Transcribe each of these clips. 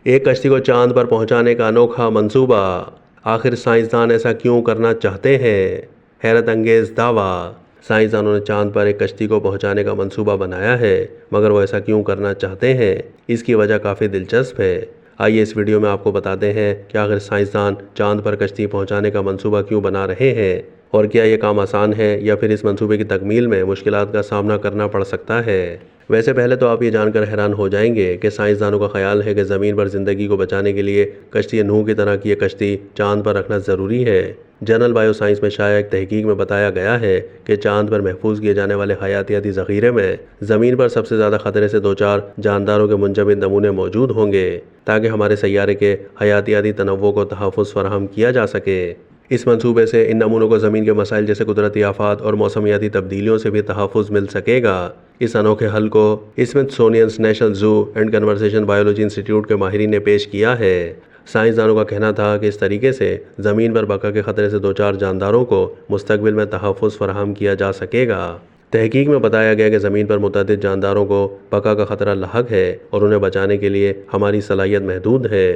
एक कश्ती को चांद पर पहुंचाने का अनोखा मंसूबा। आखिर साइंसदान ऐसा क्यों करना चाहते हैं? हैरत अंगेज दावा। साइंसदानों ने चांद पर एक कश्ती को पहुंचाने का मंसूबा बनाया है, मगर वो ऐसा क्यों करना चाहते हैं? इसकी वजह काफ़ी दिलचस्प है। आइए इस वीडियो में आपको बताते हैं कि आखिर साइंसदान चांद पर कश्ती पहुंचाने का मंसूबा क्यों बना रहे हैं, और क्या ये काम आसान है या फिर इस मंसूबे की तकमील में मुश्किलात का सामना करना पड़ सकता है। वैसे पहले तो आप ये जानकर हैरान हो जाएंगे कि साइंसदानों का ख्याल है कि ज़मीन पर ज़िंदगी को बचाने के लिए कश्ती नूह की तरह की ये कश्ती चांद पर रखना ज़रूरी है। जर्नल बायोसाइंस में शाया एक तहकीक में बताया गया है कि चांद पर महफूज किए जाने वाले हयातियाती ज़ख़ीरे में ज़मीन पर सबसे ज़्यादा ख़तरे से 2-4 जानदारों के मुंजमद नमूने मौजूद होंगे, ताकि हमारे सैयारे के हयातियाती तनव्वुर को तहफ़्फ़ुज़ फराहम किया जा सके। इस मंसूबे से इन नमूनों को ज़मीन के मसाइल जैसे कुदरती आफात और मौसमियाती तब्दीलियों से भी तहफ़्फ़ुज़ मिल सकेगा। इस अनोखे हल को Smithsonian national zoo and conversation biology institute के माहिरीन ने पेश किया है। साइंसदानों का कहना था कि इस तरीके से ज़मीन पर बका के ख़तरे से 2-4 जानदारों को मुस्तक़बिल में तहफ़्फ़ुज़ फराहम किया जा सकेगा। तहकीक में बताया गया कि ज़मीन पर मुतअद्दिद जानदारों को बका का ख़तरा लाहक है और उन्हें बचाने के लिए हमारी सलाहियत महदूद है।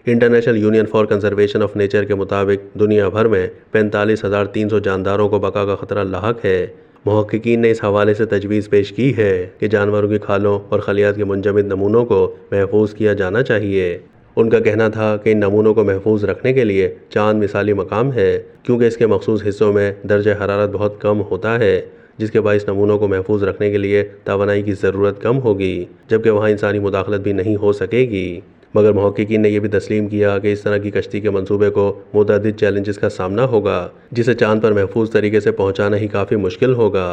International union for conservation of nature के मुताबिक दुनिया भर में 45,300 जानदारों को बका का ख़तरा लाहक है। मुहक्किकीन ने इस हवाले से तजवीज़ पेश की है कि जानवरों की खालों और खलियात के मुंजमद नमूनों को महफूज किया जाना चाहिए। उनका कहना था कि इन नमूनों को महफूज रखने के लिए चांद मिसाली मकाम है, क्योंकि इसके मखसूस हिस्सों में दर्जा हरारत बहुत कम होता है, जिसके बाइस नमूनों को महफूज रखने के लिए तवानाई की ज़रूरत कम होगी, जबकि वहाँ इंसानी मुदाखलत भी नहीं हो सकेगी। मगर मुहक्किकीन ने यह भी तस्लीम किया कि इस तरह की कश्ती के मंसूबे को मुतअद्दिद चैलेंजेस का सामना होगा, जिसे चांद पर महफूज तरीके से पहुँचाना ही काफ़ी मुश्किल होगा।